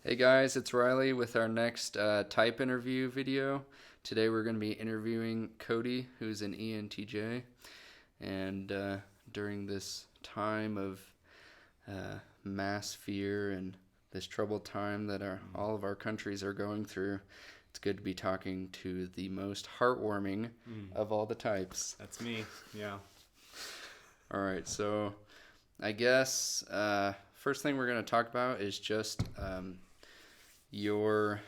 Hey guys, it's Riley with our next type interview video. Today we're going to be interviewing Cody, who's an ENTJ. And during this time of mass fear and this troubled time that all of our countries are going through, it's good to be talking to the most heartwarming of all the types. That's me, yeah. All right, so I guess first thing we're going to talk about is just your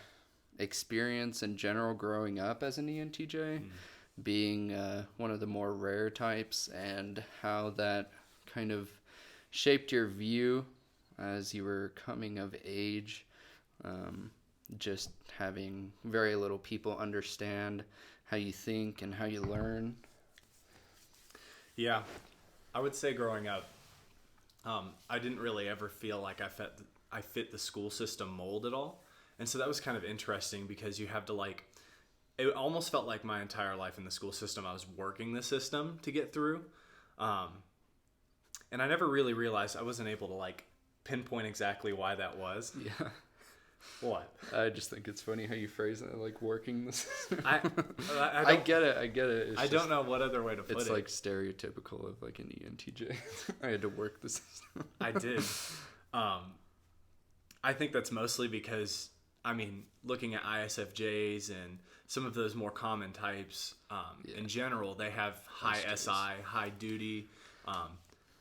experience in general growing up as an ENTJ, being one of the more rare types, and how that kind of shaped your view as you were coming of age, just having very little people understand how you think and how you learn. Yeah, I would say growing up, I didn't really ever feel like I fit the school system mold at all. And so that was kind of interesting because you have to it almost felt like my entire life in the school system, I was working the system to get through. And I never really realized I wasn't able to pinpoint exactly why that was. Yeah. What? I just think it's funny how you phrase it, like working the system. I get it. It's I don't know what other way to put it. It's like stereotypical of like an ENTJ. I had to work the system. I did. I think that's mostly because, looking at ISFJs and some of those more common types, in general, they have high SI, high duty,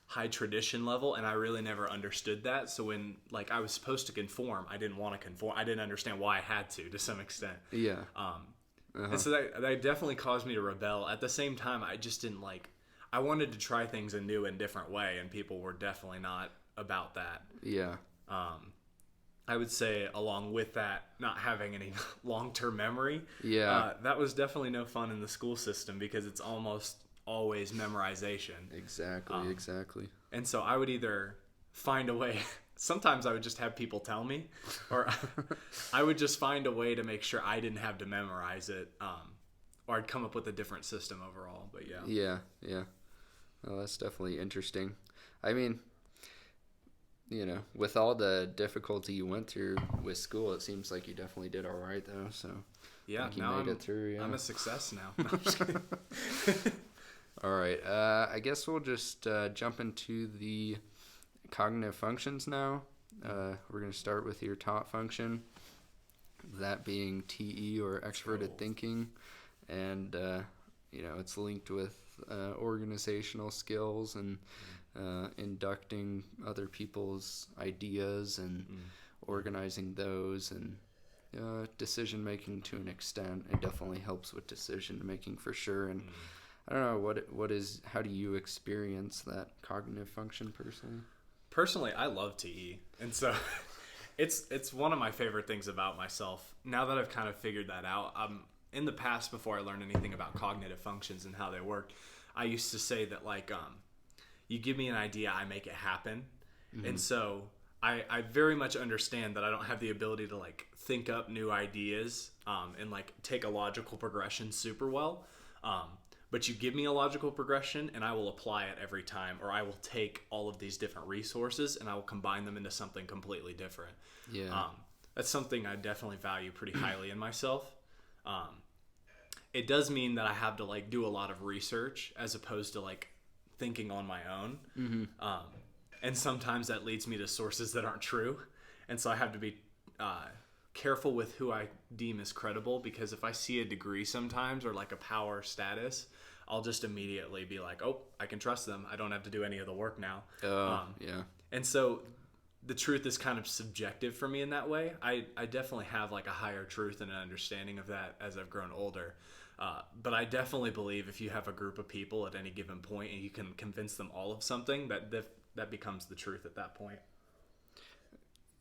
high tradition level, and I really never understood that. So when I was supposed to conform, I didn't want to conform. I didn't understand why I had to some extent. Yeah. And so that definitely caused me to rebel. At the same time, I just didn't I wanted to try things a new and different way, and people were definitely not about that. Yeah. I would say along with that, not having any long-term memory. Yeah. That was definitely no fun in the school system because it's almost always memorization. Exactly. And so I would either find a way, sometimes I would just have people tell me, or I would just find a way to make sure I didn't have to memorize it, or I'd come up with a different system overall. But yeah. Yeah. Well, that's definitely interesting. With all the difficulty you went through with school, it seems like you definitely did all right, though. So yeah, you made it through. Yeah. I'm a success now. No, I'm just kidding. All right. I guess we'll just jump into the cognitive functions now. We're going to start with your top function, that being TE or extroverted thinking. And, it's linked with organizational skills and inducting other people's ideas and organizing those and decision making to an extent. It definitely helps with decision making for sure. And I don't know how do you experience that cognitive function personally? Personally, I love TE, and so it's one of my favorite things about myself. Now that I've kind of figured that out, in the past, before I learned anything about cognitive functions and how they work, I used to say that you give me an idea, I make it happen. And so I very much understand that I don't have the ability to think up new ideas and take a logical progression super well. But you give me a logical progression and I will apply it every time, or I will take all of these different resources and I will combine them into something completely different. Yeah. That's something I definitely value pretty highly in myself. It does mean that I have to do a lot of research as opposed to thinking on my own. And sometimes that leads me to sources that aren't true. And so I have to be careful with who I deem as credible, because if I see a degree sometimes or a power status, I'll just immediately be like, oh, I can trust them. I don't have to do any of the work now. Yeah. And so the truth is kind of subjective for me in that way. I definitely have a higher truth and an understanding of that as I've grown older. But I definitely believe if you have a group of people at any given point and you can convince them all of something, that becomes the truth at that point.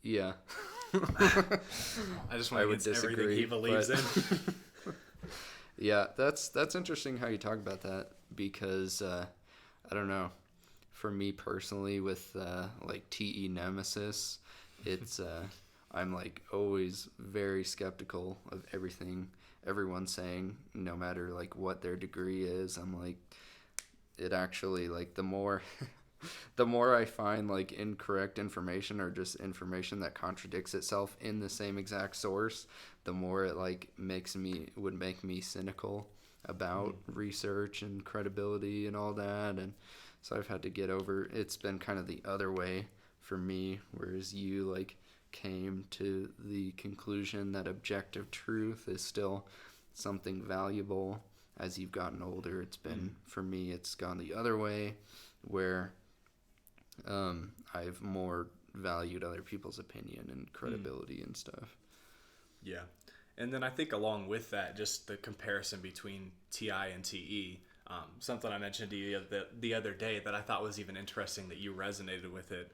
Yeah. I just want to disagree, everything he believes in. Yeah, that's interesting how you talk about that, because I don't know. For me personally, with TE Nemesis, it's I'm always very skeptical of everything everyone's saying, no matter what their degree is. I'm it actually the more the more I find like incorrect information or just information that contradicts itself in the same exact source, the more it like would make me cynical about research and credibility and all that. And so I've had to get over, it's been kind of the other way for me, whereas you like came to the conclusion that objective truth is still something valuable. As you've gotten older, it's been, for me, it's gone the other way, where I've more valued other people's opinion and credibility and stuff. Yeah. And then I think along with that, just the comparison between TI and TE, something I mentioned to you the other day that I thought was even interesting that you resonated with it,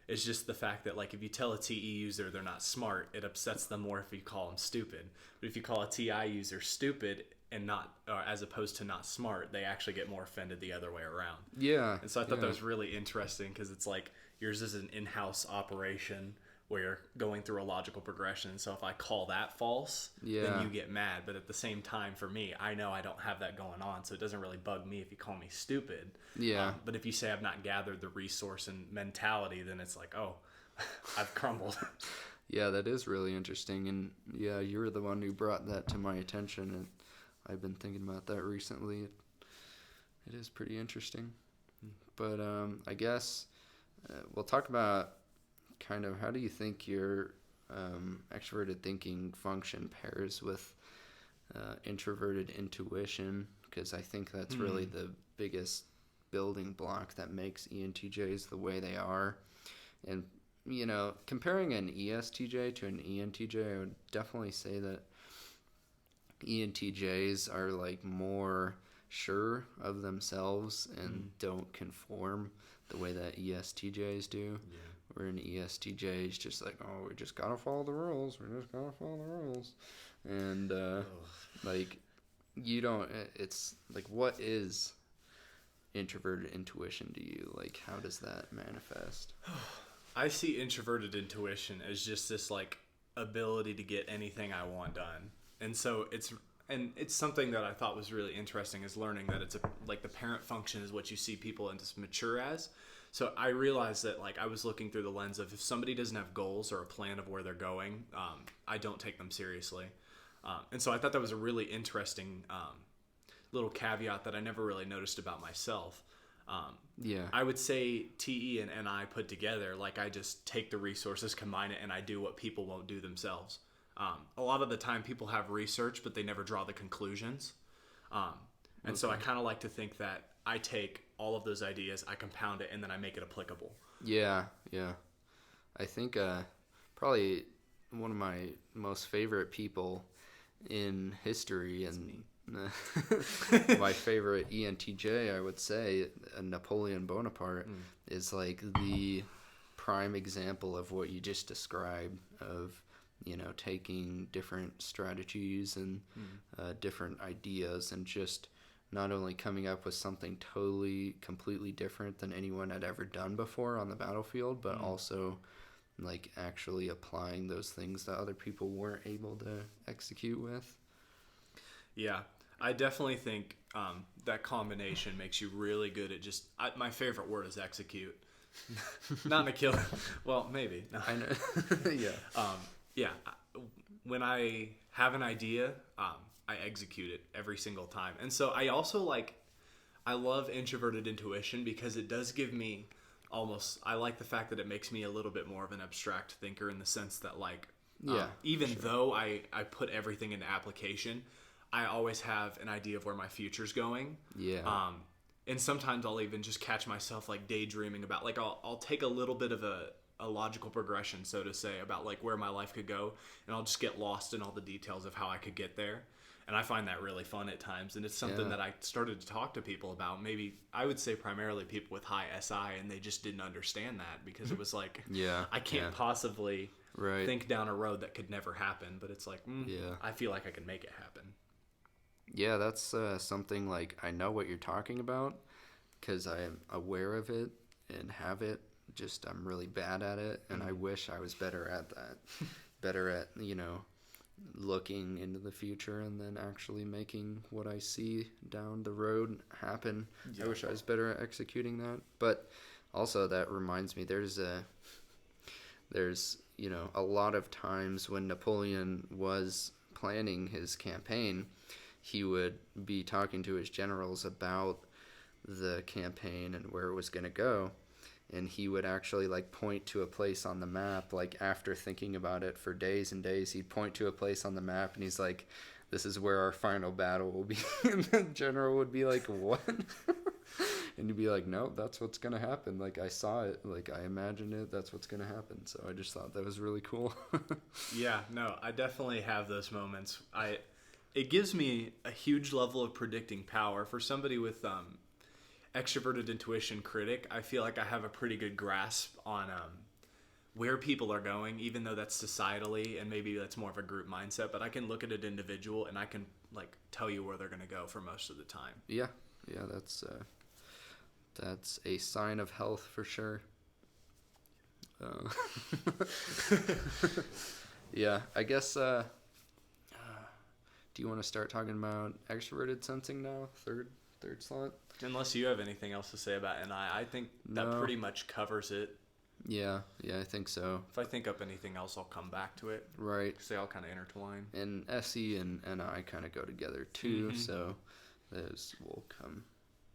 is just the fact that like if you tell a TE user they're not smart, it upsets them more if you call them stupid. But if you call a TI user stupid and not, or as opposed to not smart, they actually get more offended the other way around. Yeah. And so I thought that was really interesting because it's like yours is an in-house operation where you're going through a logical progression. So if I call that false, then you get mad. But at the same time, for me, I know I don't have that going on, so it doesn't really bug me if you call me stupid. Yeah. But if you say I've not gathered the resource and mentality, then it's like, oh, I've crumbled. Yeah, that is really interesting. And yeah, you were the one who brought that to my attention, and I've been thinking about that recently. It is pretty interesting. But I guess we'll talk about kind of how do you think your extroverted thinking function pairs with introverted intuition, because I think that's really the biggest building block that makes ENTJs the way they are. And, you know, comparing an ESTJ to an ENTJ, I would definitely say that ENTJs are like more sure of themselves and don't conform the way that ESTJs do. Yeah. Where an ESTJ is just like, oh, we just gotta follow the rules. And like, you don't. It's like, what is introverted intuition to you? Like, how does that manifest? I see introverted intuition as just this like ability to get anything I want done. And so it's something that I thought was really interesting is learning that it's like the parent function is what you see people as mature as. So I realized that like I was looking through the lens of if somebody doesn't have goals or a plan of where they're going, I don't take them seriously. And so I thought that was a really interesting little caveat that I never really noticed about myself. I would say TE and NI put together, like I just take the resources, combine it, and I do what people won't do themselves. A lot of the time people have research, but they never draw the conclusions. So I kind of like to think that I take all of those ideas, I compound it, and then I make it applicable. Yeah. I think probably one of my most favorite people in history and my favorite ENTJ, I would say, Napoleon Bonaparte, is like the prime example of what you just described of, you know, taking different strategies and different ideas and just not only coming up with something completely different than anyone had ever done before on the battlefield, but also like actually applying those things that other people weren't able to execute with. Yeah, I definitely think that combination makes you really good at just, my favorite word is execute. Not in a killer, well, maybe. No. I know. Yeah. When I have an idea, I execute it every single time. And so I also I love introverted intuition because it does give me I like the fact that it makes me a little bit more of an abstract thinker in the sense that though I put everything into application, I always have an idea of where my future's going. Yeah. And sometimes I'll even just catch myself like daydreaming about I'll take a little bit of a logical progression, so to say, about like where my life could go, and I'll just get lost in all the details of how I could get there. And I find that really fun at times, and it's something that I started to talk to people about. Maybe I would say primarily people with high SI, and they just didn't understand that because it was like, I can't possibly think down a road that could never happen. But it's like, I feel like I can make it happen. Yeah, that's something like I know what you're talking about because I am aware of it and have it. Just I'm really bad at it, and I wish I was better at that. Better at, you know, looking into the future and then actually making what I see down the road happen. Yeah. I wish I was better at executing that. But also that reminds me, there's a lot of times when Napoleon was planning his campaign, he would be talking to his generals about the campaign and where it was going to go. And he would actually like point to a place on the map, like after thinking about it for days and days, he'd point to a place on the map and he's like, this is where our final battle will be. And the general would be like, what? And he'd be like, no, that's what's going to happen. Like, I saw it. Like, I imagined it. That's what's going to happen. So I just thought that was really cool. Yeah, no, I definitely have those moments. It gives me a huge level of predicting power. For somebody with extroverted intuition critic, I feel like I have a pretty good grasp on where people are going, even though that's societally and maybe that's more of a group mindset. But I can look at an individual and I can like tell you where they're going to go for most of the time. Yeah, that's a sign of health for sure. Yeah, I guess. Do you want to start talking about extroverted sensing now? Third slot. Unless you have anything else to say about NI, I think that pretty much covers it. Yeah, I think so. If I think up anything else, I'll come back to it. Right. Because they all kind of intertwine. And SE and NI kind of go together too, so those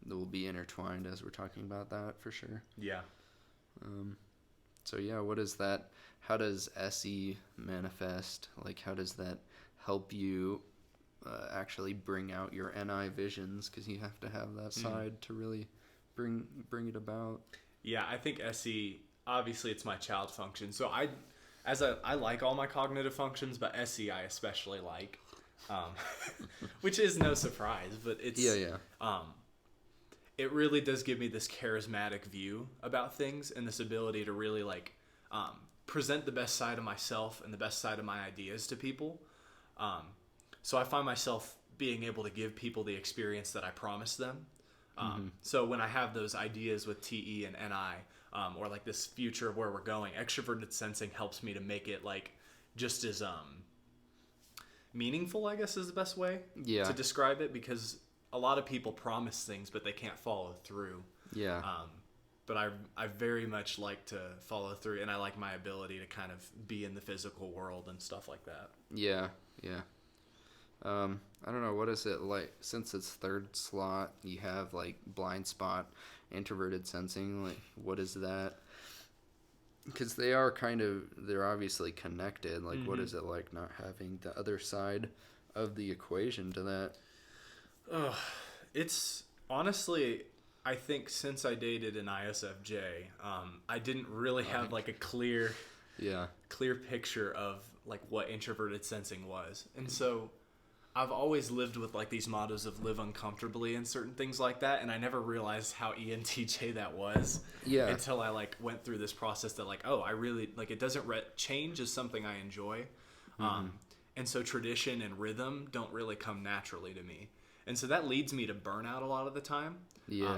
will be intertwined as we're talking about that for sure. Yeah. So yeah, what is that? How does SE manifest? Like, how does that help you actually bring out your NI visions? Because you have to have that side to really bring it about. Yeah, I think SE, obviously it's my child function. So I like all my cognitive functions, but SE I especially like, which is no surprise. But it's it really does give me this charismatic view about things and this ability to really like present the best side of myself and the best side of my ideas to people. So I find myself being able to give people the experience that I promised them. So when I have those ideas with TE and NI, or like this future of where we're going, extroverted sensing helps me to make it like just as meaningful, I guess is the best way to describe it, because a lot of people promise things but they can't follow through. Yeah. But I very much like to follow through, and I like my ability to kind of be in the physical world and stuff like that. Yeah. I don't know, what is it like, since it's third slot, you have like blind spot, introverted sensing, like what is that? Because they're obviously connected, like what is it like not having the other side of the equation to that? It's honestly, I think since I dated an ISFJ, I didn't really have like a clear picture of like what introverted sensing was. And so I've always lived with like these mottos of live uncomfortably and certain things like that, and I never realized how ENTJ that was until I like went through this process that like, I really like it doesn't change is something I enjoy. And so tradition and rhythm don't really come naturally to me. And so that leads me to burnout a lot of the time.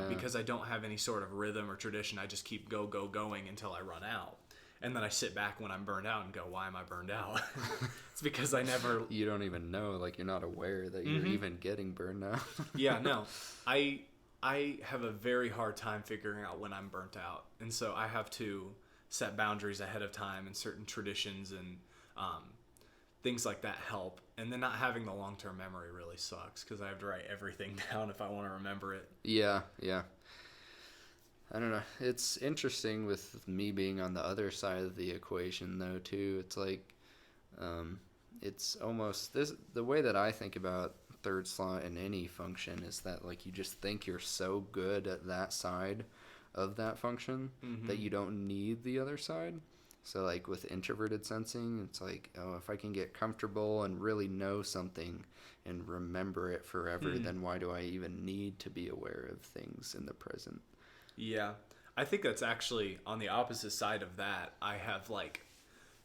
Because I don't have any sort of rhythm or tradition. I just keep going until I run out. And then I sit back when I'm burned out and go, why am I burned out? It's because you don't even know, like you're not aware that you're even getting burned out. No. I have a very hard time figuring out when I'm burnt out. And so I have to set boundaries ahead of time, and certain traditions and things like that help. And then not having the long-term memory really sucks, because I have to write everything down if I want to remember it. Yeah. I don't know. It's interesting with me being on the other side of the equation, though, too. It's like, it's almost the way that I think about third slot in any function is that, like, you just think you're so good at that side of that function that you don't need the other side. So, like, with introverted sensing, it's like, if I can get comfortable and really know something and remember it forever, then why do I even need to be aware of things in the present? Yeah, I think that's actually on the opposite side of that. I have like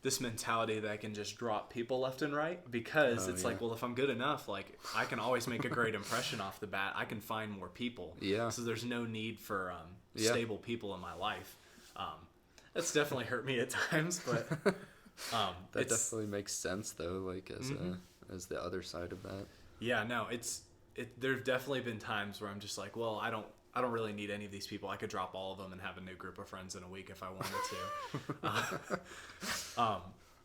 this mentality that I can just drop people left and right, because it's like, well, if I'm good enough, like I can always make a great impression off the bat. I can find more people. So there's no need for stable people in my life. That's definitely hurt me at times, but That definitely makes sense though, like as the other side of that. Yeah, no, there's definitely been times where I'm just like, well, I don't really need any of these people. I could drop all of them and have a new group of friends in a week if I wanted to.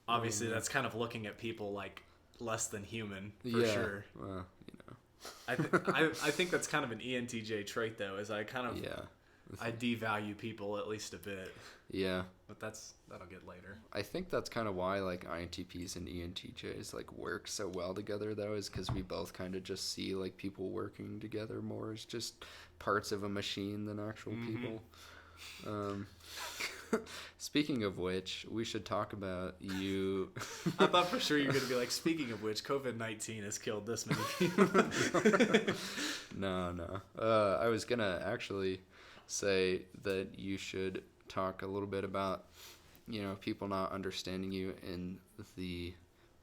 Obviously, that's kind of looking at people like less than human for sure. Well, I think that's kind of an ENTJ trait though, is I kind of I devalue people at least a bit. Yeah. But that'll get later. I think that's kind of why like INTPs and ENTJs like work so well together though, is because we both kind of just see like people working together more as just parts of a machine than actual people. Speaking of which, we should talk about you. I thought for sure you were going to be like, speaking of which, COVID-19 has killed this many people. No. I was going to actually say that you should talk a little bit about, people not understanding you in the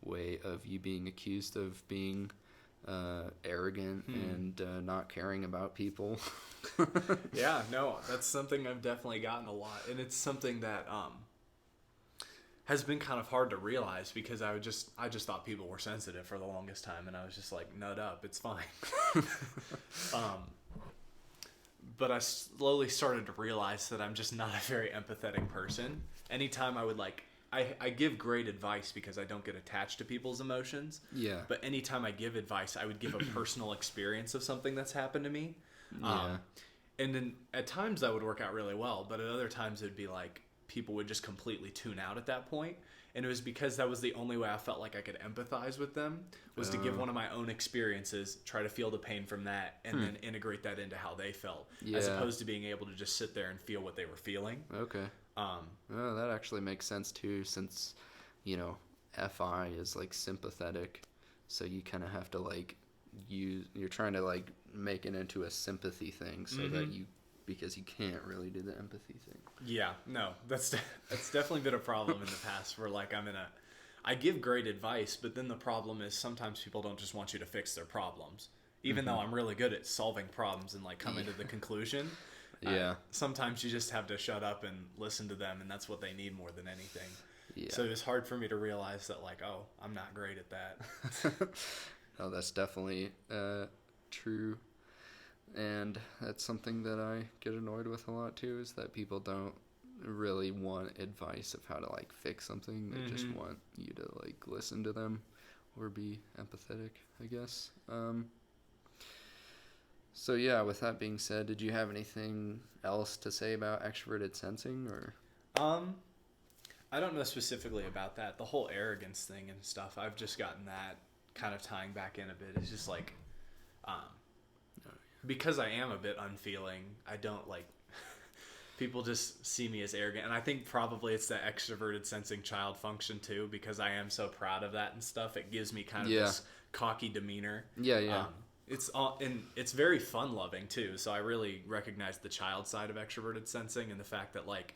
way of you being accused of being arrogant and not caring about people. Yeah, no, that's something I've definitely gotten a lot, and it's something that has been kind of hard to realize because I just thought people were sensitive for the longest time, and I was just like, nut up, it's fine. But I slowly started to realize that I'm just not a very empathetic person. Anytime I would I give great advice because I don't get attached to people's emotions. Yeah. But anytime I give advice, I would give a personal experience of something that's happened to me. Yeah. And then at times that would work out really well, but at other times it'd be like people would just completely tune out at that point. And it was because that was the only way I felt like I could empathize with them, was to give one of my own experiences, try to feel the pain from that, and then integrate that into how they felt, as opposed to being able to just sit there and feel what they were feeling. Okay. That actually makes sense too, since, FI is like sympathetic, so you kind of have to like you're trying to like make it into a sympathy thing, so that because you can't really do the empathy thing. Yeah, no, that's definitely been a problem in the past where like I give great advice, but then the problem is sometimes people don't just want you to fix their problems, even though I'm really good at solving problems and like coming to the conclusion. Yeah. Sometimes you just have to shut up and listen to them, and that's what they need more than anything. Yeah. So it was hard for me to realize that like, oh, I'm not great at that. No, that's definitely true. And that's something that I get annoyed with a lot too, is that people don't really want advice of how to like fix something. They just want you to like listen to them or be empathetic, I guess. So yeah, with that being said, did you have anything else to say about extroverted sensing, or? I don't know specifically about that. The whole arrogance thing and stuff, I've just gotten that kind of tying back in a bit. It's just like, because I am a bit unfeeling, I don't like, people just see me as arrogant. And I think probably it's the extroverted sensing child function too, because I am so proud of that and stuff. It gives me kind of this cocky demeanor. Yeah. It's very fun loving too. So I really recognize the child side of extroverted sensing, and the fact that like,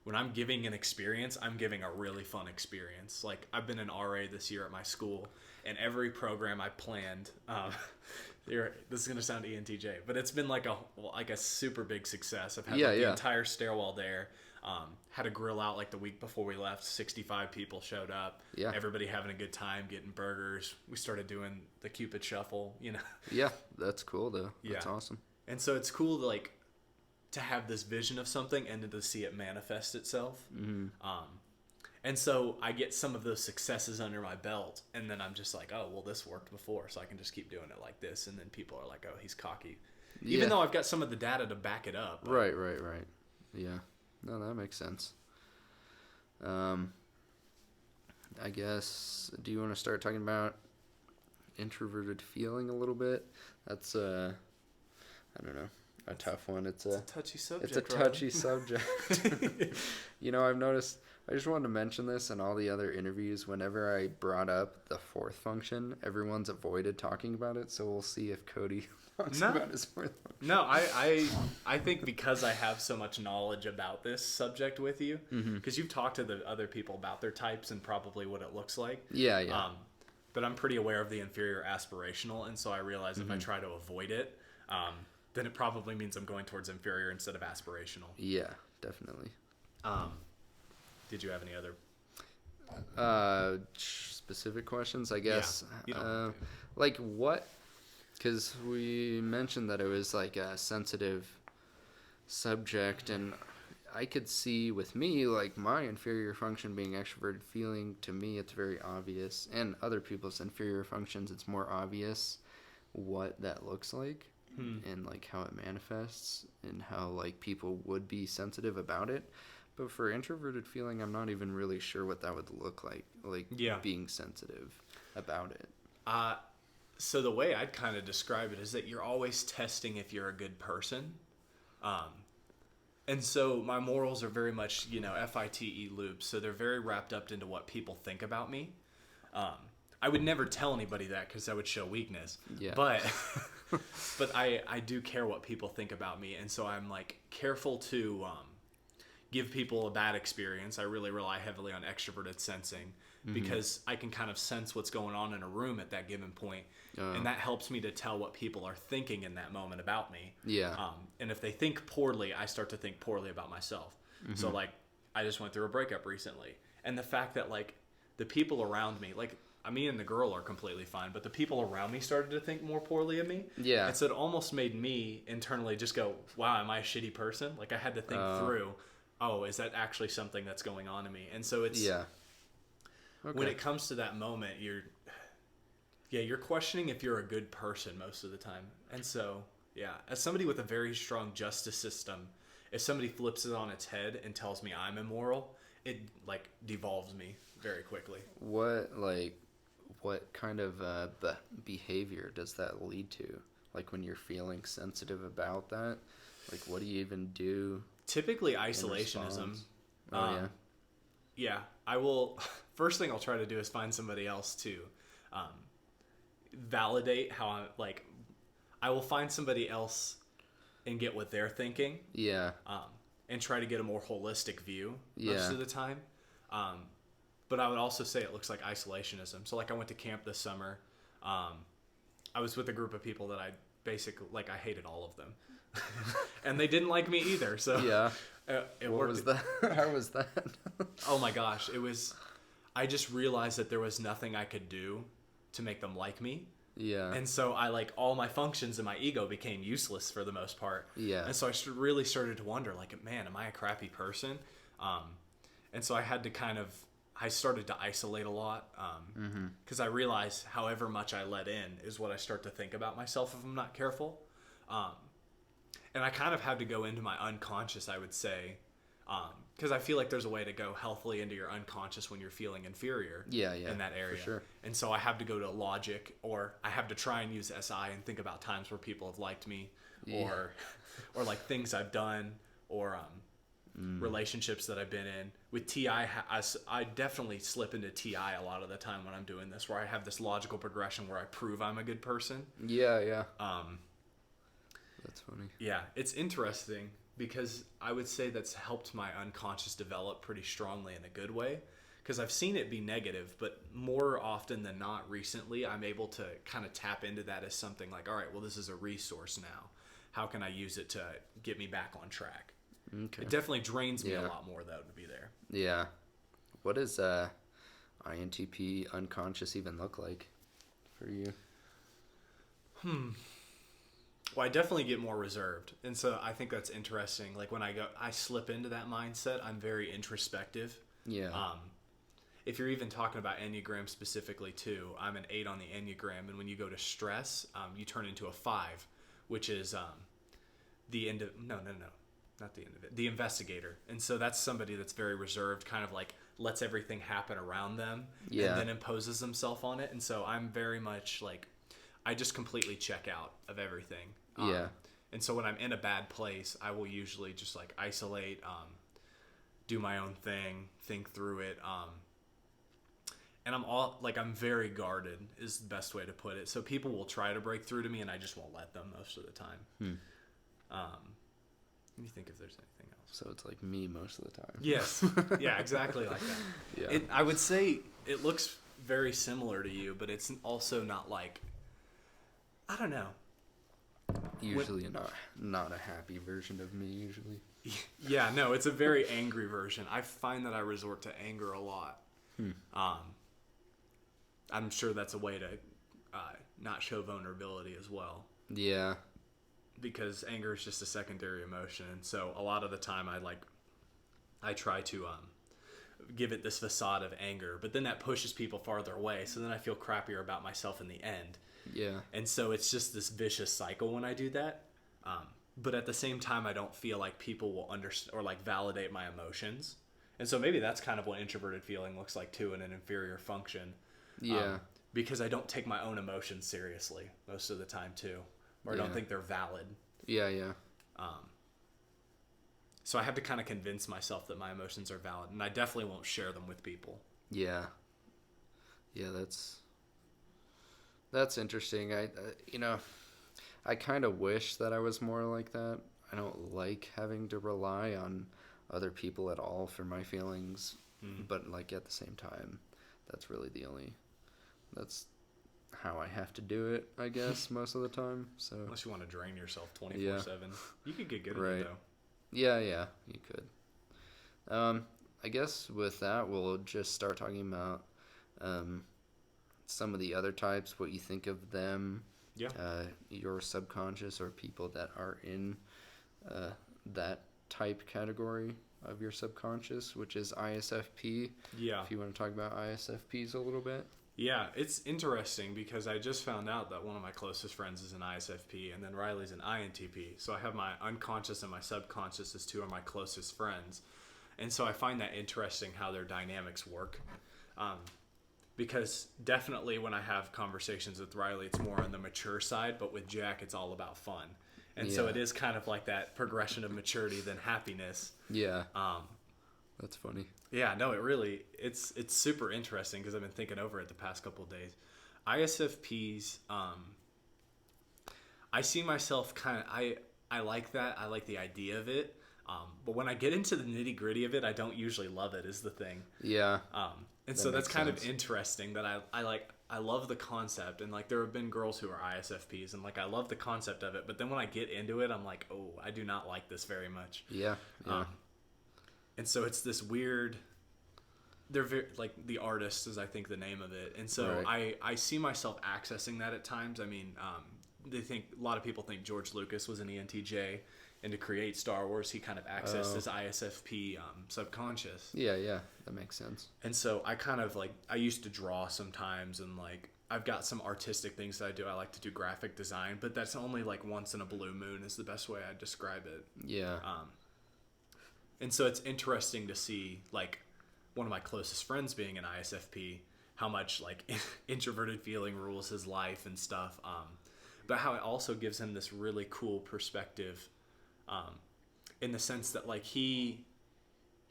when I'm giving an experience, I'm giving a really fun experience. Like I've been an RA this year at my school, and every program I planned, this is gonna sound ENTJ, but it's been like a super big success. I've had the entire stairwell there. Had a grill out like the week before we left. 65 people showed up. Yeah. Everybody having a good time, getting burgers. We started doing the Cupid Shuffle, Yeah, that's cool though. That's awesome. And so it's cool to like to have this vision of something and then to see it manifest itself. And so I get some of those successes under my belt, and then I'm just like, oh, well, this worked before, so I can just keep doing it like this. And then people are like, oh, he's cocky. Yeah. Even though I've got some of the data to back it up. Right. Yeah. No, that makes sense. I guess, do you want to start talking about introverted feeling a little bit? That's, I don't know, a tough one. It's a touchy subject. It's a touchy subject. I've noticed, I just wanted to mention this in all the other interviews. Whenever I brought up the fourth function, everyone's avoided talking about it. So we'll see if Cody talks about his fourth function. No, I think because I have so much knowledge about this subject with you, because you've talked to the other people about their types and probably what it looks like. Yeah. But I'm pretty aware of the inferior aspirational, and so I realize if I try to avoid it, then it probably means I'm going towards inferior instead of aspirational. Yeah, definitely. Did you have any other Specific questions, I guess. Yeah, you don't have to. Like what? Because we mentioned that it was like a sensitive subject, and I could see with me, like my inferior function being extroverted feeling, to me it's very obvious, and other people's inferior functions, it's more obvious what that looks like and like how it manifests and how like people would be sensitive about it. But for introverted feeling, I'm not even really sure what that would look like being sensitive about it. So the way I'd kind of describe it is that you're always testing if you're a good person. And so my morals are very much, FITE loops. So they're very wrapped up into what people think about me. I would never tell anybody that because that would show weakness. Yeah. But I do care what people think about me. And so I'm like careful to give people a bad experience. I really rely heavily on extroverted sensing because I can kind of sense what's going on in a room at that given point. And that helps me to tell what people are thinking in that moment about me. Yeah. And if they think poorly, I start to think poorly about myself. So like I just went through a breakup recently. And the fact that like the people around me, like me and the girl are completely fine, but the people around me started to think more poorly of me. Yeah. And so it almost made me internally just go, wow, am I a shitty person? Like I had to think through, oh, is that actually something that's going on in me? And so it's, when it comes to that moment, you're questioning if you're a good person most of the time. And so, as somebody with a very strong justice system, if somebody flips it on its head and tells me I'm immoral, it like devolves me very quickly. What kind of behavior does that lead to? Like when you're feeling sensitive about that, like what do you even do? Typically isolationism. Yeah. I will. First thing I'll try to do is find somebody else to validate how I'm like. I will find somebody else and get what they're thinking. Yeah. And try to get a more holistic view most of the time. But I would also say it looks like isolationism. So like I went to camp this summer. I was with a group of people that I basically like. I hated all of them, and they didn't like me either. So what was that? How was that? Oh my gosh, it was. I just realized that there was nothing I could do to make them like me. Yeah. And so I like all my functions in my ego became useless for the most part. Yeah. And so I really started to wonder, like, man, am I a crappy person? And so I had to I started to isolate a lot because I realized however much I let in is what I start to think about myself if I'm not careful. And I kind of had to go into my unconscious, I would say, because I feel like there's a way to go healthily into your unconscious when you're feeling inferior in that area. For sure. And so I have to go to logic, or I have to try and use SI and think about times where people have liked me or like things I've done or relationships that I've been in. With TI, I definitely slip into TI a lot of the time when I'm doing this, where I have this logical progression where I prove I'm a good person. Yeah. That's funny. Yeah, it's interesting because I would say that's helped my unconscious develop pretty strongly in a good way, because I've seen it be negative, but more often than not recently, I'm able to kind of tap into that as something like, all right, well, this is a resource now. How can I use it to get me back on track? Okay. It definitely drains me a lot more, though, to be there. Yeah. What does INTP unconscious even look like for you? Well, I definitely get more reserved. And so I think that's interesting. Like when I slip into that mindset, I'm very introspective. Yeah. If you're even talking about Enneagram specifically too, I'm an 8 on the Enneagram. And when you go to stress, you turn into a 5, which is the end of, no, not the end of it, the investigator. And so that's somebody that's very reserved, kind of like lets everything happen around them and then imposes themselves on it. And so I'm very much like, I just completely check out of everything. And so when I'm in a bad place, I will usually just like isolate, do my own thing, think through it. And I'm very guarded is the best way to put it. So people will try to break through to me and I just won't let them most of the time. Let me think if there's anything else. So it's like me most of the time. Yes. Yeah, exactly like that. Yeah. I would say it looks very similar to you, but it's also not like, I don't know. Usually not a happy version of me, usually. Yeah, no, it's a very angry version. I find that I resort to anger a lot. I'm sure that's a way to not show vulnerability as well. Yeah. Because anger is just a secondary emotion, and so a lot of the time I try to give it this facade of anger, but then that pushes people farther away, so then I feel crappier about myself in the end. Yeah. And so it's just this vicious cycle when I do that. But at the same time, I don't feel like people will understand or like validate my emotions. And so maybe that's kind of what introverted feeling looks like too in an inferior function. Yeah. Because I don't take my own emotions seriously most of the time too, or I don't think they're valid. Yeah, yeah. So I have to kind of convince myself that my emotions are valid, and I definitely won't share them with people. Yeah. Yeah, that's interesting. I kind of wish that I was more like that. I don't like having to rely on other people at all for my feelings, but like at the same time, that's how I have to do it, I guess, most of the time. So unless you want to drain yourself 24/7, you could get good at it though. Yeah, you could. I guess with that, we'll just start talking about some of the other types, what you think of them. Yeah. Your subconscious or people that are in that type category of your subconscious, which is ISFP. Yeah. If you want to talk about ISFPs a little bit. Yeah, it's interesting because I just found out that one of my closest friends is an ISFP, and then Riley's an INTP. So I have my unconscious and my subconscious as two of my closest friends. And so I find that interesting how their dynamics work. Because definitely when I have conversations with Riley, it's more on the mature side, but with Jack, it's all about fun. And so it is kind of like that progression of maturity than happiness. Yeah. That's funny. Yeah, no, it's super interesting because I've been thinking over it the past couple of days. ISFPs, I see myself I like that. I like the idea of it. But when I get into the nitty gritty of it, I don't usually love it is the thing. Yeah. And so that's kind of interesting that I love the concept, and like there have been girls who are ISFPs and like I love the concept of it, but then when I get into it, I'm like, oh, I do not like this very much. Yeah. And so it's this weird, they're very, like the artist is I think the name of it. And so I see myself accessing that at times. I mean, a lot of people think George Lucas was an ENTJ, and to create Star Wars, he kind of accessed his ISFP subconscious. Yeah, that makes sense. And so I kind of I used to draw sometimes, and like I've got some artistic things that I do. I like to do graphic design, but that's only like once in a blue moon is the best way I'd describe it. Yeah. And so it's interesting to see like one of my closest friends being an ISFP, how much like introverted feeling rules his life and stuff. But how it also gives him this really cool perspective, in the sense that like he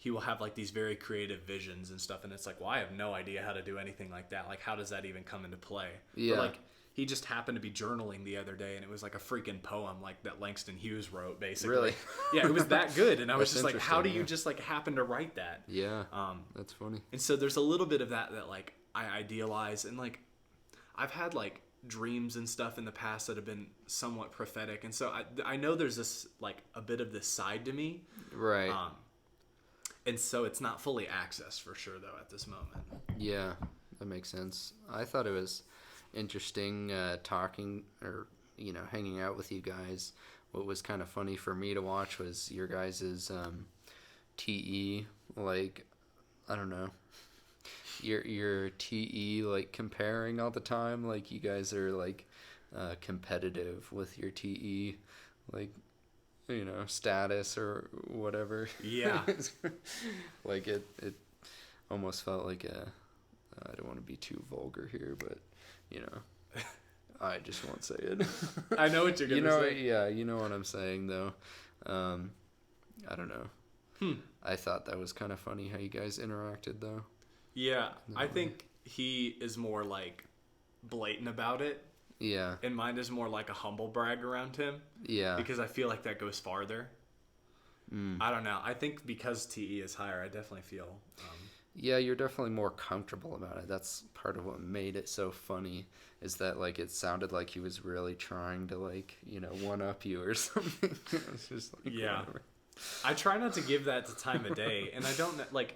will have like these very creative visions and stuff, and it's like, well, I have no idea how to do anything like that. Like, how does that even come into play? Yeah. But, like, he just happened to be journaling the other day, and it was like a freaking poem like that Langston Hughes wrote, basically. Really? Yeah, it was that good, and I was just like, how do you just like happen to write that? Yeah. That's funny. And so there's a little bit of that like I idealize, and like I've had like dreams and stuff in the past that have been somewhat prophetic, and so I know there's this like a bit of this side to me, right? And so it's not fully accessed for sure though at this moment. Yeah, that makes sense. I thought it was interesting talking or hanging out with you guys. What was kind of funny for me to watch was your guys's TE, like, I don't know, your TE, like, comparing all the time. Like, you guys are like competitive with your TE, like, status or whatever. Yeah. Like it almost felt like I don't want to be too vulgar here, but I just won't say it. I know what you're gonna say. Yeah, you know what I'm saying though. I don't know. I thought that was kind of funny how you guys interacted though. Yeah, I think he is more like blatant about it. Yeah. And mine is more like a humble brag around him. Yeah. Because I feel like that goes farther. I don't know. I think because TE is higher, I definitely feel... yeah, you're definitely more comfortable about it. That's part of what made it so funny, is that, like, it sounded like he was really trying to, like, one-up you or something. It was just like, yeah. whatever. I try not to give that the time of day, and I don't, like...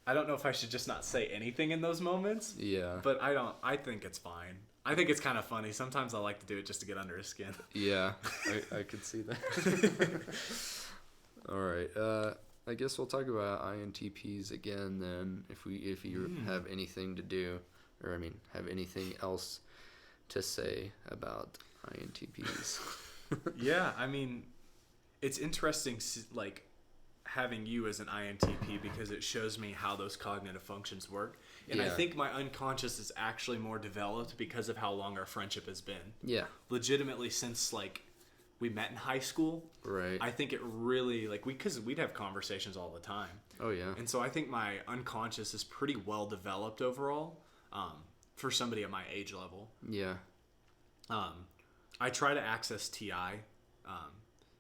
I don't know if I should just not say anything in those moments. Yeah. But I think it's fine. I think it's kind of funny. Sometimes I like to do it just to get under his skin. Yeah, I could see that. All right. I guess we'll talk about INTPs again then, if you have anything to do, or I mean, have anything else to say about INTPs. Yeah, I mean, it's interesting, like, having you as an INTP because it shows me how those cognitive functions work. And I think my unconscious is actually more developed because of how long our friendship has been. Yeah. Legitimately since, like, we met in high school. Right. I think it really, like, because we'd have conversations all the time. Oh, yeah. And so I think my unconscious is pretty well developed overall for somebody at my age level. Yeah. I try to access TI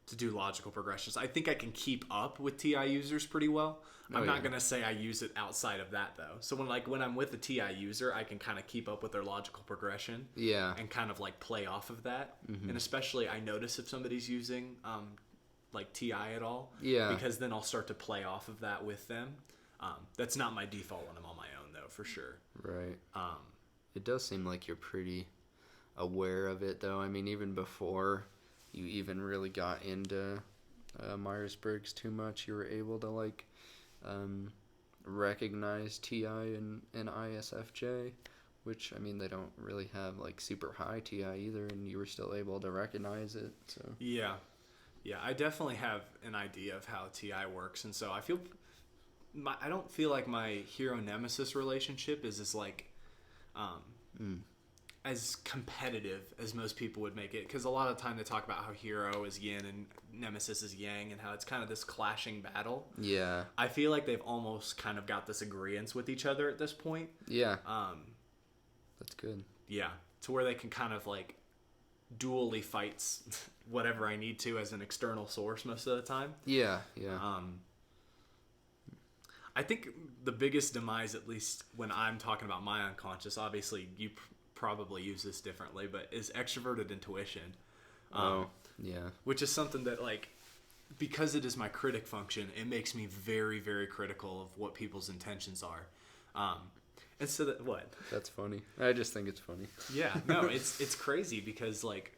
to do logical progressions. I think I can keep up with TI users pretty well. I'm not going to say I use it outside of that, though. So when I'm with a TI user, I can kind of keep up with their logical progression. Yeah. And kind of like play off of that. Mm-hmm. And especially I notice if somebody's using like TI at all. Yeah. Because then I'll start to play off of that with them. That's not my default when I'm on my own, though, for sure. Right. It does seem like you're pretty aware of it, though. I mean, even before you even really got into myers-briggs too much, you were able to like recognize TI and ISFJ, which, I mean, they don't really have like super high TI either, and you were still able to recognize it. So yeah, I definitely have an idea of how TI works, and so I don't feel like my hero nemesis relationship is as like as competitive as most people would make it, because a lot of time they talk about how hero is yin and nemesis is yang, and how it's kind of this clashing battle. Yeah. I feel like they've almost kind of got this agreement with each other at this point. Yeah. That's good. Yeah, to where they can kind of like dually fights whatever I need to as an external source most of the time. Yeah. I think the biggest demise, at least when I'm talking about my unconscious, obviously you probably use this differently, but is extroverted intuition. Yeah. Which is something that, like, because it is my critic function, it makes me very, very critical of what people's intentions are. And so that, what? That's funny. I just think it's funny. Yeah, no, it's crazy because, like,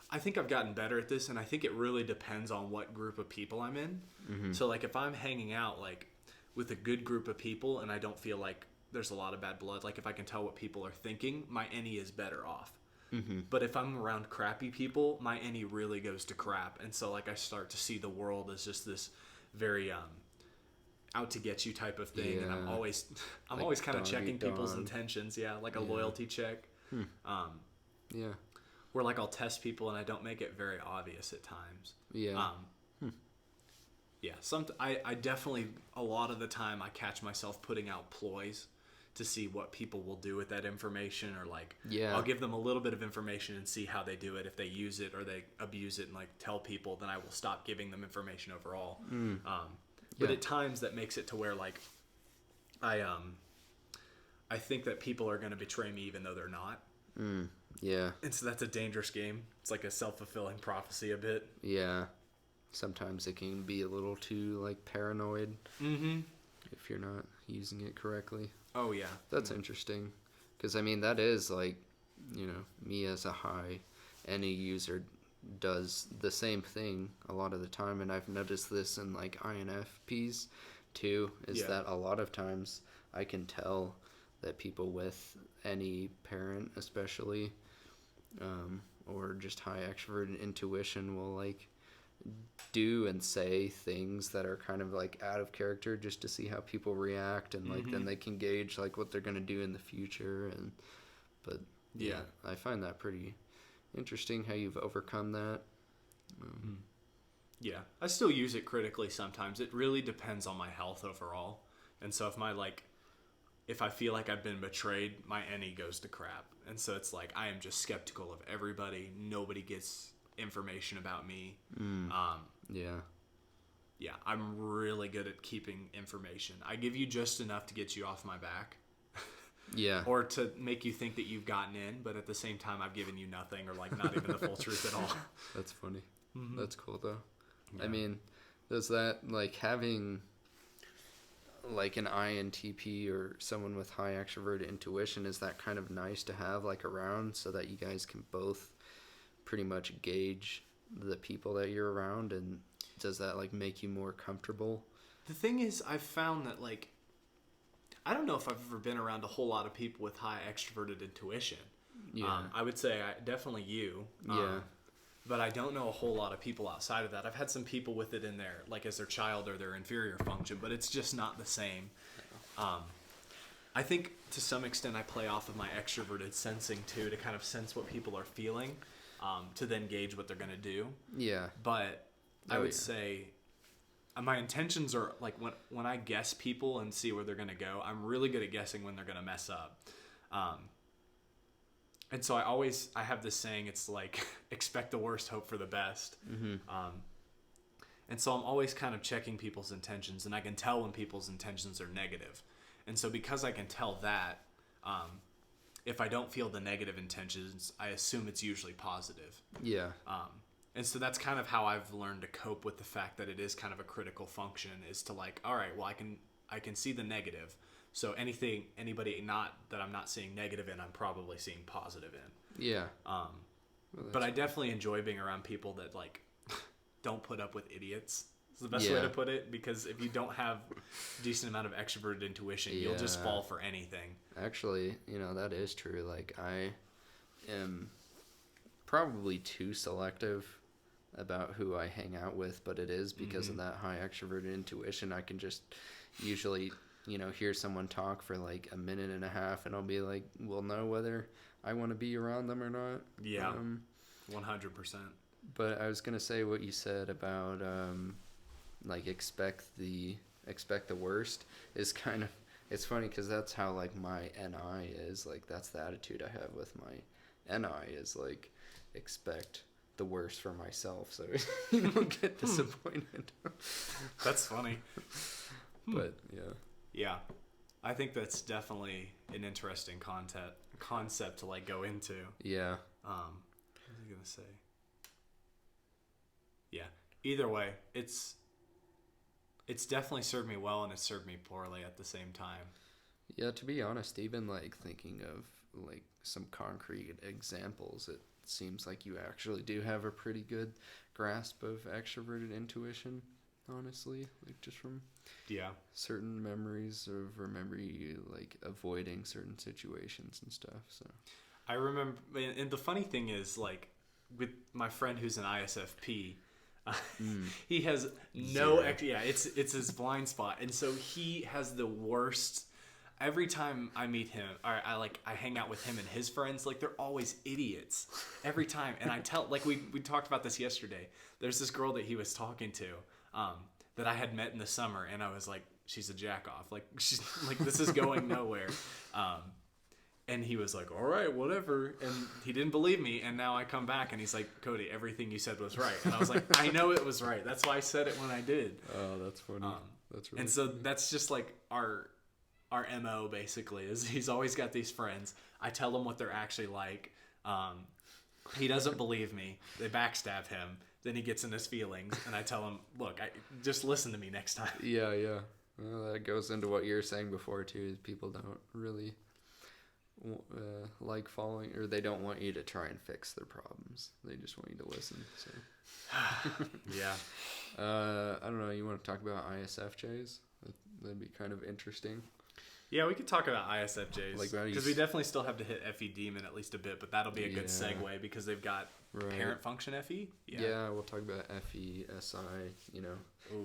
I think I've gotten better at this, and I think it really depends on what group of people I'm in. Mm-hmm. So, like, if I'm hanging out, like, with a good group of people and I don't feel like there's a lot of bad blood, like, if I can tell what people are thinking, my NE is better off. Mm-hmm. But if I'm around crappy people, my NE really goes to crap. And so, like, I start to see the world as just this very out to get you type of thing. Yeah. And I'm always kind of checking people's intentions. Yeah, like a loyalty check. Yeah. Where, like, I'll test people and I don't make it very obvious at times. Yeah. Yeah, I definitely, a lot of the time, I catch myself putting out ploys to see what people will do with that information, or, like, I'll give them a little bit of information and see how they do it. If they use it or they abuse it and, like, tell people, then I will stop giving them information overall. But at times that makes it to where, like, I think that people are going to betray me even though they're not. Yeah. And so that's a dangerous game. It's like a self-fulfilling prophecy a bit. Yeah. Sometimes it can be a little too, like, paranoid if you're not using it correctly. Oh, yeah. That's interesting. Because, I mean, that is, like, you know, me as a high NE user does the same thing a lot of the time. And I've noticed this in, like, INFPs, too, is that a lot of times I can tell that people with any parent, especially, or just high extroverted intuition will, like, do and say things that are kind of like out of character just to see how people react, and like then they can gauge like what they're going to do in the future. And but yeah, I find that pretty interesting how you've overcome that. Yeah, I still use it critically sometimes. It really depends on my health overall. And so if I feel like I've been betrayed, my NE goes to crap. And so it's like I am just skeptical of everybody. Nobody gets information about me. Yeah, I'm really good at keeping information. I give you just enough to get you off my back. Yeah. Or to make you think that you've gotten in, but at the same time I've given you nothing, or like not even the full truth at all. That's funny. That's cool though. Yeah. I mean, does that, like, having like an INTP or someone with high extroverted intuition, is that kind of nice to have like around so that you guys can both pretty much gauge the people that you're around, and does that like make you more comfortable? The thing is, I've found that like I don't know if I've ever been around a whole lot of people with high extroverted intuition. Yeah. I would say definitely you. Yeah. But I don't know a whole lot of people outside of that. I've had some people with it in their, like as their child or their inferior function, but it's just not the same. I think to some extent I play off of my extroverted sensing too, to kind of sense what people are feeling, to then gauge what they're going to do. Yeah. But I would say my intentions are like when I guess people and see where they're going to go, I'm really good at guessing when they're going to mess up. And so I have this saying, it's like, expect the worst, hope for the best. Mm-hmm. And so I'm always kind of checking people's intentions, and I can tell when people's intentions are negative. And so because I can tell that, if I don't feel the negative intentions, I assume it's usually positive. Yeah. And so that's kind of how I've learned to cope with the fact that it is kind of a critical function, is to like, all right, well, I can see the negative. So anybody not that I'm not seeing negative in, I'm probably seeing positive in. Yeah. But I definitely enjoy being around people that like don't put up with idiots. It's the best way to put it, because if you don't have a decent amount of extroverted intuition, you'll just fall for anything. Actually, that is true. Like, I am probably too selective about who I hang out with, but it is because of that high extroverted intuition. I can just usually hear someone talk for like a minute and a half, and I'll be like, we'll know whether I want to be around them or not. Yeah, 100%. But I was gonna say what you said about like expect the worst is kind of, it's funny because that's how like my NI is. Like, that's the attitude I have with my NI, is like expect the worst for myself, so you don't get disappointed. That's funny. But yeah, I think that's definitely an interesting concept to like go into. Yeah. What was I gonna say? Yeah. Either way, it's definitely served me well, and it's served me poorly at the same time. Yeah, to be honest, even like thinking of like some concrete examples, it seems like you actually do have a pretty good grasp of extroverted intuition, honestly, like just from certain memories of remember you like avoiding certain situations and stuff. So I remember, and the funny thing is, like with my friend who's an ISFP, he has no it's his blind spot, and so he has the worst. Every time I meet him, or I hang out with him and his friends, like they're always idiots every time. And I tell, like we talked about this yesterday. There's this girl that he was talking to, that I had met in the summer, and I was like, she's a jack off. Like, she's like, this is going nowhere. And he was like, all right, whatever. And he didn't believe me. And now I come back and he's like, Cody, everything you said was right. And I was like, I know it was right. That's why I said it when I did. Oh, that's funny. That's really and so that's just like our MO basically, is he's always got these friends. I tell him what they're actually like. He doesn't believe me. They backstab him. Then he gets in his feelings, and I tell him, look, just listen to me next time. Yeah. Well, that goes into what you were saying before too, is people don't really like following, or they don't want you to try and fix their problems. They just want you to listen. So yeah. I don't know, you want to talk about ISFJs? That'd be kind of interesting. Yeah, we could talk about ISFJs, Like, because we definitely still have to hit FE Demon at least a bit, but that'll be a good segue, because they've got parent function FE. Yeah, we'll talk about FE, SI,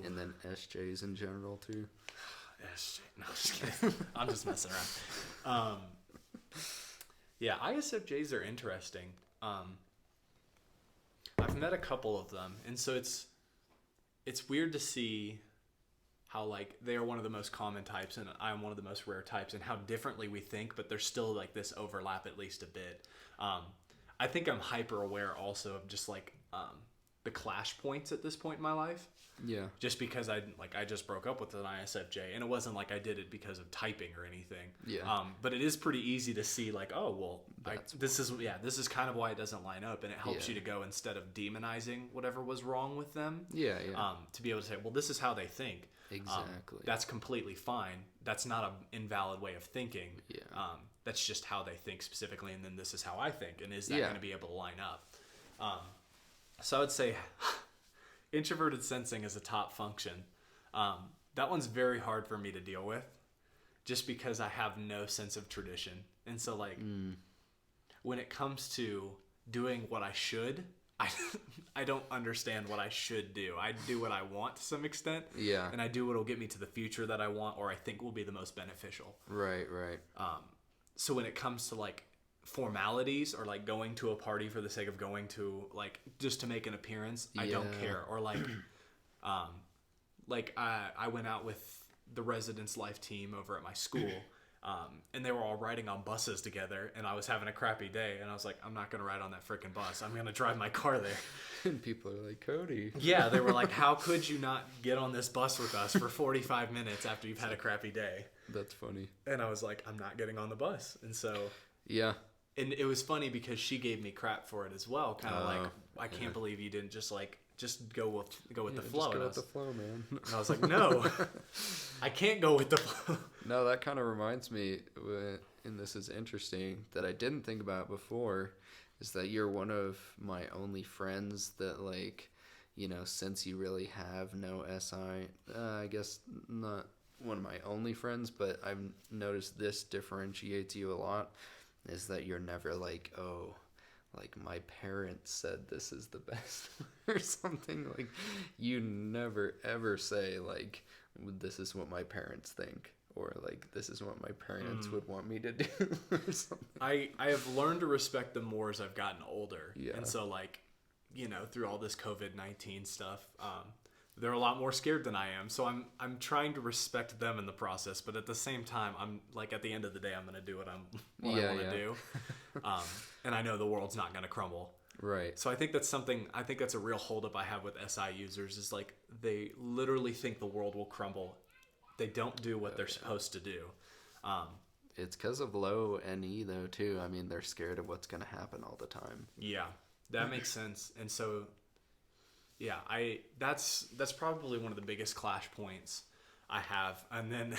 and then SJs in general too. SJ, no, I'm just kidding. I'm just messing around. Yeah, ISFJs are interesting. I've met a couple of them, and so it's weird to see how like they are one of the most common types and I'm one of the most rare types, and how differently we think, but there's still like this overlap at least a bit. I think I'm hyper aware also of just like the clash points at this point in my life. Yeah. Just because I just broke up with an ISFJ, and it wasn't like I did it because of typing or anything. Yeah. But it is pretty easy to see like, oh well, this is kind of why it doesn't line up, and it helps you to go, instead of demonizing whatever was wrong with them. Yeah. To be able to say, well, this is how they think. Exactly. That's completely fine. That's not an invalid way of thinking. Yeah. That's just how they think specifically, and then this is how I think, and is that going to be able to line up? So I would say introverted sensing is a top function. That one's very hard for me to deal with, just because I have no sense of tradition. And so like when it comes to doing what I should, I don't understand what I should do. I do what I want to some extent. Yeah. And I do what will get me to the future that I want, or I think will be the most beneficial. Right. So when it comes to like formalities, or like going to a party for the sake of going to, like just to make an appearance, I don't care. Or like I went out with the residence life team over at my school, and they were all riding on buses together, and I was having a crappy day, and I was like, I'm not gonna ride on that freaking bus, I'm gonna drive my car there. And people are like, Cody. Yeah, they were like, how could you not get on this bus with us for 45 minutes after you've had a crappy day? That's funny. And I was like, I'm not getting on the bus. And so and it was funny because she gave me crap for it as well, kind of like, I can't believe you didn't just go with the flow. Just go with the flow, man. And I was like, no, I can't go with the flow. No, that kind of reminds me, and this is interesting, that I didn't think about before, is that you're one of my only friends that, like, you know, since you really have no SI, I guess not one of my only friends, but I've noticed this differentiates you a lot, is that you're never like, oh, like my parents said this is the best or something. Like, you never ever say like, this is what my parents think, or like, this is what my parents would want me to do or something. I have learned to respect them more as I've gotten older. Yeah. And so like, you know, through all this COVID-19 stuff, they're a lot more scared than I am. So I'm trying to respect them in the process, but at the same time, I'm like, at the end of the day, I'm going to do what I want to do. And I know the world's not going to crumble. Right. So I think that's a real holdup I have with SI users, is like, they literally think the world will crumble. They don't do what they're supposed to do. It's because of low NE though too. I mean, they're scared of what's going to happen all the time. Yeah, that makes sense. And so, yeah, that's probably one of the biggest clash points I have. And then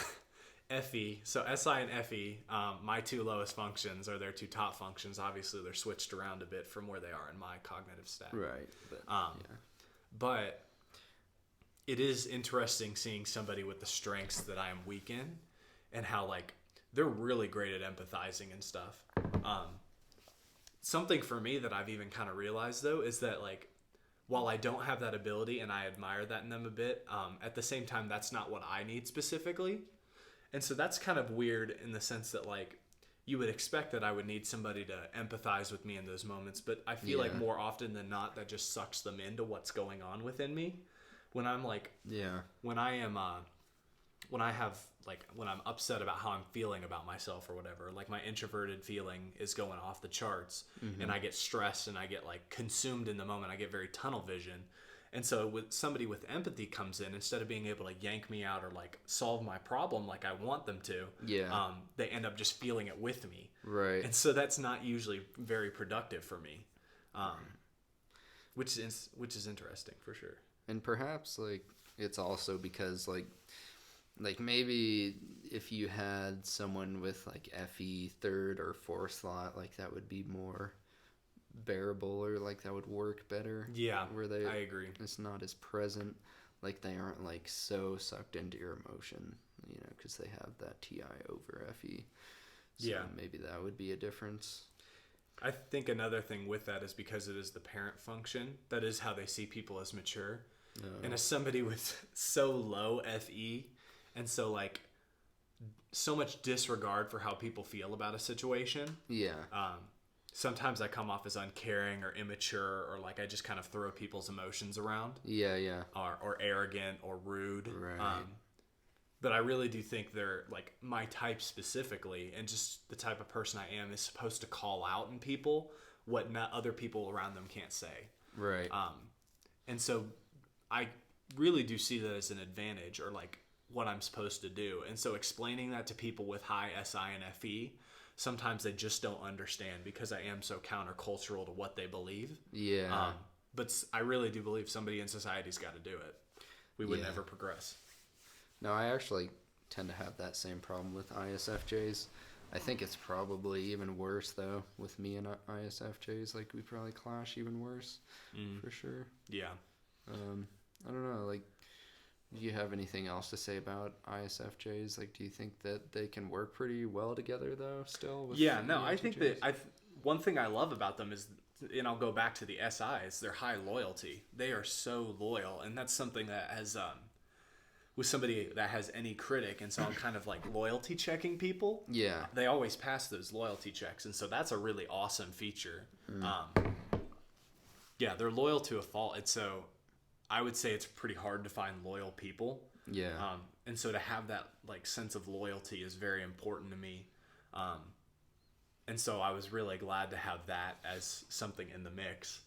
FE, so SI and FE, my two lowest functions are their two top functions. Obviously, they're switched around a bit from where they are in my cognitive stack. Right. But it is interesting seeing somebody with the strengths that I am weak in, and how like they're really great at empathizing and stuff. Something for me that I've even kind of realized though is that like, while I don't have that ability and I admire that in them a bit, at the same time, that's not what I need specifically. And so that's kind of weird in the sense that like, you would expect that I would need somebody to empathize with me in those moments, but I feel like more often than not, that just sucks them into what's going on within me. When I'm like, when I'm upset about how I'm feeling about myself or whatever, like my introverted feeling is going off the charts, and I get stressed and I get like consumed in the moment. I get very tunnel vision. And so with somebody with empathy comes in, instead of being able to yank me out or like solve my problem like I want them to, they end up just feeling it with me. Right. And so that's not usually very productive for me, which is interesting for sure. And perhaps like it's also because like maybe if you had someone with like FE third or fourth slot, like that would be more bearable, or like that would work better. Yeah, where I agree. It's not as present, like they aren't like so sucked into your emotion, you know, because they have that TI over FE. So maybe that would be a difference. I think another thing with that is because it is the parent function, that is how they see people as mature. And as somebody with so low FE, and so like so much disregard for how people feel about a situation. Sometimes I come off as uncaring or immature, or like I just kind of throw people's emotions around. Or arrogant or rude. Right. But I really do think they're like my type specifically, and just the type of person I am is supposed to call out in people what not other people around them can't say. Right. And so I really do see that as an advantage, or like what I'm supposed to do. And so explaining that to people with high SI and FE, sometimes they just don't understand because I am so countercultural to what they believe. Yeah. But I really do believe somebody in society's got to do it. We would never progress. No, I actually tend to have that same problem with ISFJs. I think it's probably even worse, though, with me and ISFJs. Like, we probably clash even worse, for sure. Yeah. I don't know, like, do you have anything else to say about ISFJs? Like, do you think that they can work pretty well together, though, still? With I think that one thing I love about them is, and I'll go back to the SIs, their high loyalty. They are so loyal, and that's something that has, with somebody that has any critic, and so I'm kind of like loyalty checking people. Yeah. They always pass those loyalty checks, and so that's a really awesome feature. They're loyal to a fault, and so I would say it's pretty hard to find loyal people. Yeah. And so to have that like sense of loyalty is very important to me. And so I was really glad to have that as something in the mix.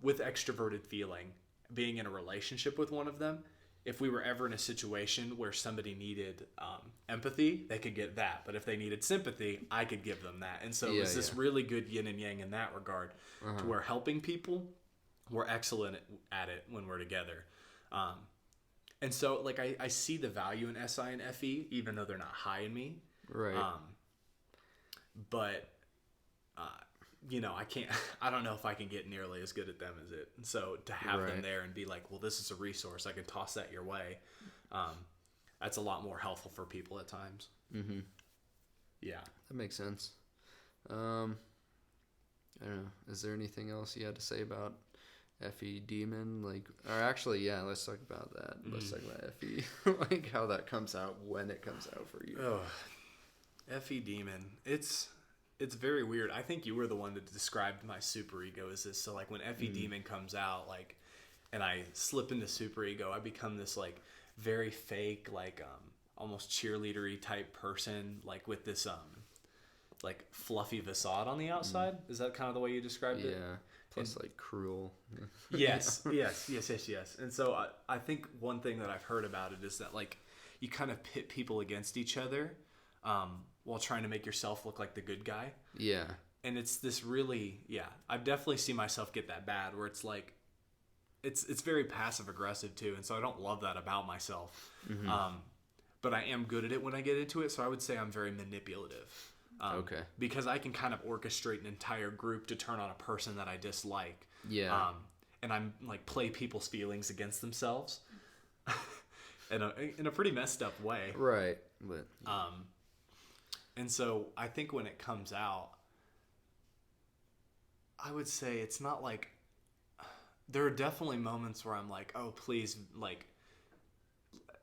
With extroverted feeling, being in a relationship with one of them, if we were ever in a situation where somebody needed empathy, they could get that. But if they needed sympathy, I could give them that. And so it was this really good yin and yang in that regard, to where helping people, we're excellent at it when we're together. And so like I see the value in SI and FE, even though they're not high in me. Right. But I don't know if I can get nearly as good at them as it. And so to have them there and be like, well, this is a resource, I can toss that your way. That's a lot more helpful for people at times. Mm-hmm. Yeah. That makes sense. I don't know. Is there anything else you had to say about FE Demon? Like, or actually, yeah, let's talk about that. Let's talk about FE. Like how that comes out, when it comes out for you. Oh, FE Demon. It's very weird. I think you were the one that described my superego as this. So like when FE Demon comes out, like, and I slip into superego, I become this like very fake, like almost cheerleadery type person, like with this like fluffy facade on the outside. Is that kind of the way you described it? Yeah. Plus like cruel. Yes. And so I think one thing that I've heard about it is that like you kind of pit people against each other, while trying to make yourself look like the good guy. Yeah. And it's this really, I've definitely seen myself get that bad where it's like, it's very passive aggressive too. And so I don't love that about myself. But I am good at it when I get into it. So I would say I'm very manipulative. Okay. Because I can kind of orchestrate an entire group to turn on a person that I dislike. Yeah. And I'm like play people's feelings against themselves in a pretty messed up way. Right. But and so I think when it comes out, I would say it's not like, there are definitely moments where I'm like, oh, please, like,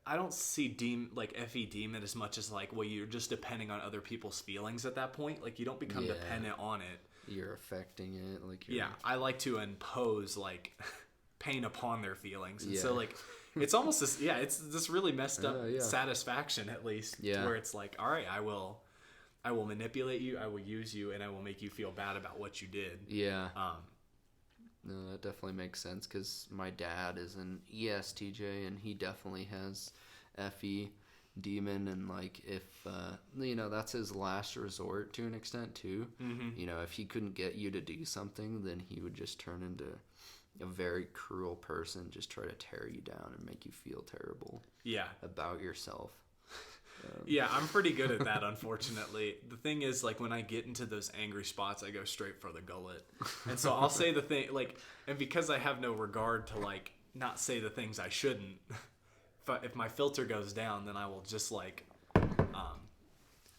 I don't see FE Demon as much as like, well, you're just depending on other people's feelings at that point. Like, you don't become dependent on it. You're affecting it. Like, I like to impose like pain upon their feelings. And so like, it's almost this, it's this really messed up satisfaction, at least, where it's like, all right, I will manipulate you, I will use you, and I will make you feel bad about what you did. Yeah. No, that definitely makes sense, because my dad is an ESTJ, and he definitely has FE Demon, and like if that's his last resort to an extent too. If he couldn't get you to do something, then he would just turn into a very cruel person, just try to tear you down and make you feel terrible about yourself. I'm pretty good at that, unfortunately. The thing is, like, when I get into those angry spots, I go straight for the gullet. And so I'll say the thing, like, and because I have no regard to, like, not say the things I shouldn't, if my filter goes down, then I will just, like,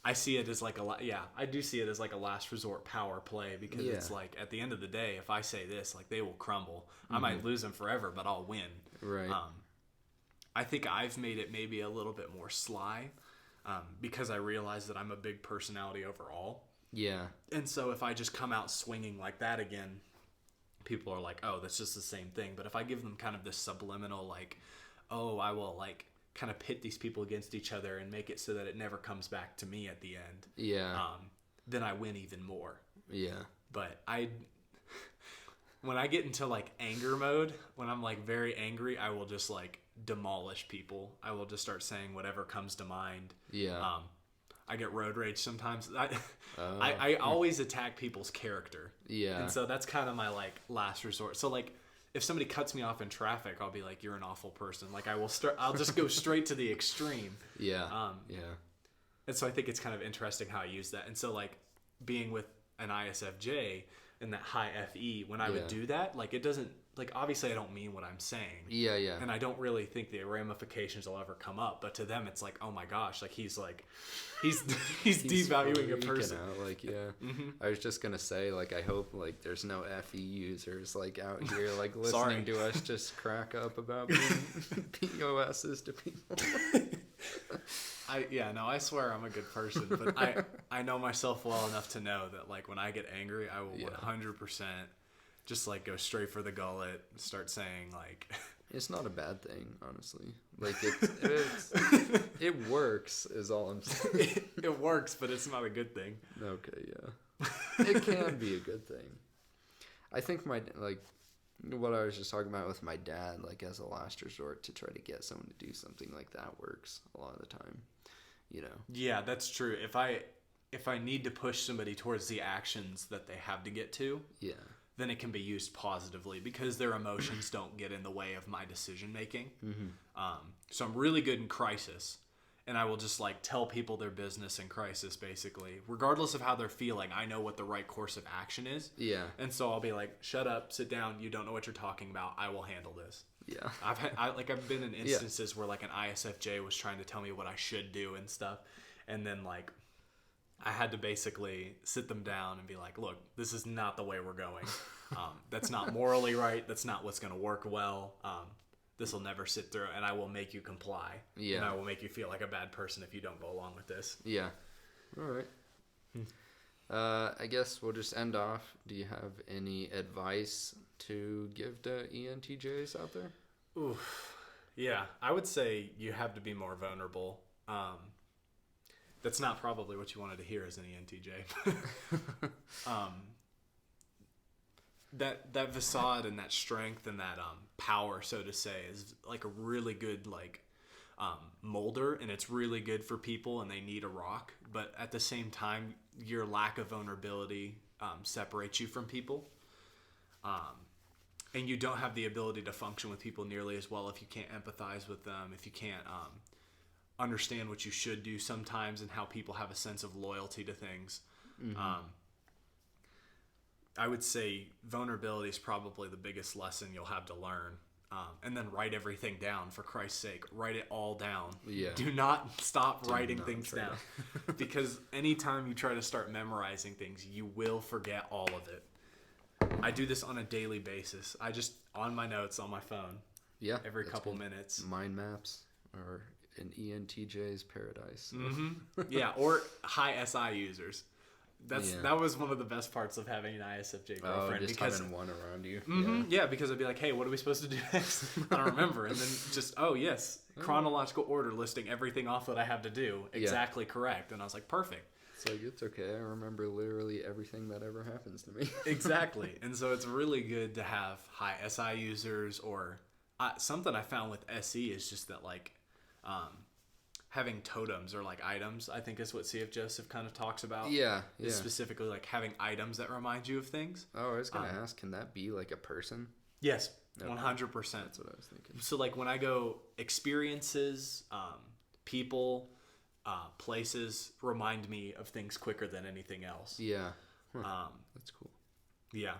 I see it as, like, I do see it as, like, a last resort power play, because it's, like, at the end of the day, if I say this, like, they will crumble. I might lose them forever, but I'll win. Right. I think I've made it maybe a little bit more sly, because I realize that I'm a big personality overall. Yeah. And so if I just come out swinging like that again, people are like, oh, that's just the same thing. But if I give them kind of this subliminal, like, oh, I will, like, kind of pit these people against each other and make it so that it never comes back to me at the end. Then I win even more. But when I get into like anger mode, when I'm like very angry, I will just like demolish people. I will just start saying whatever comes to mind. Yeah. I get road rage sometimes. I always attack people's character. Yeah. And so that's kind of my like last resort. So like if somebody cuts me off in traffic, I'll be like, you're an awful person. Like I'll just go straight to the extreme. Yeah. And so I think it's kind of interesting how I use that. And so like being with an ISFJ and that high FE, when I would do that, like it doesn't, like obviously I don't mean what I'm saying. Yeah. And I don't really think the ramifications will ever come up. But to them, it's like, oh my gosh, like he's devaluing a person. Out, like, I was just gonna say, like, I hope like there's no FE users like out here like listening to us just crack up about being POSs to people. I swear I'm a good person, but I know myself well enough to know that like when I get angry, I will 100% just like go straight for the gullet and start saying like it's not a bad thing, honestly. Like it works is all I'm saying. It works, but it's not a good thing. Okay, yeah. It can be a good thing. I think what I was just talking about with my dad, like as a last resort to try to get someone to do something like that works a lot of the time, you know. Yeah, that's true. If I need to push somebody towards the actions that they have to get to, then it can be used positively because their emotions don't get in the way of my decision making. So I'm really good in crisis, and I will just like tell people their business in crisis, basically, regardless of how they're feeling. I know what the right course of action is. Yeah. And so I'll be like, shut up, sit down. You don't know what you're talking about. I will handle this. Yeah. I've been in instances where like an ISFJ was trying to tell me what I should do and stuff. And then like, I had to basically sit them down and be like, look, this is not the way we're going. That's not morally right. That's not what's going to work well. This will never sit through, and I will make you comply. Yeah. And I will make you feel like a bad person if you don't go along with this. Yeah. All right. I guess we'll just end off. Do you have any advice to give to ENTJs out there? Oof. Yeah. I would say you have to be more vulnerable. That's not probably what you wanted to hear as an ENTJ. That facade and that strength and that power, so to say, is like a really good like molder, and it's really good for people, and they need a rock. But at the same time, your lack of vulnerability separates you from people, and you don't have the ability to function with people nearly as well if you can't empathize with them, if you can't understand what you should do sometimes and how people have a sense of loyalty to things. I would say vulnerability is probably the biggest lesson you'll have to learn. And then write everything down, for Christ's sake. Write it all down. Yeah. Do not stop writing things down. Because anytime you try to start memorizing things, you will forget all of it. I do this on a daily basis. I just, on my notes on my phone. Yeah. Every couple minutes. Mind maps are an ENTJ's paradise. Yeah, or high SI users. That was one of the best parts of having an ISFJ girlfriend. Just having one around you. Yeah, because I'd be like, hey, what are we supposed to do next? I don't remember. And then just, chronological order, listing everything off that I have to do. Exactly correct. And I was like, perfect. It's like, it's okay. I remember literally everything that ever happens to me. Exactly. And so it's really good to have high SI users, or something I found with SE is just that like having totems or like items, I think is what C.F. Joseph kind of talks about. Yeah. Specifically like having items that remind you of things. Oh, I was going to ask, can that be like a person? Yes, 100%. That's what I was thinking. So like when I go experiences, people, places remind me of things quicker than anything else. Yeah. That's cool. Yeah.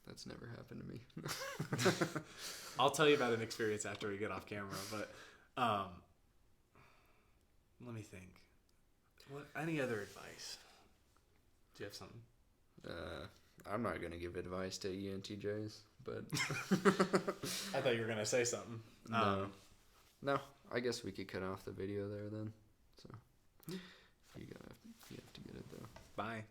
That's never happened to me. I'll tell you about an experience after we get off camera, but let me think. What? Any other advice? Do you have something? I'm not going to give advice to ENTJs, but... I thought you were going to say something. No, I guess we could cut off the video there then. So, you have to get it though. Bye.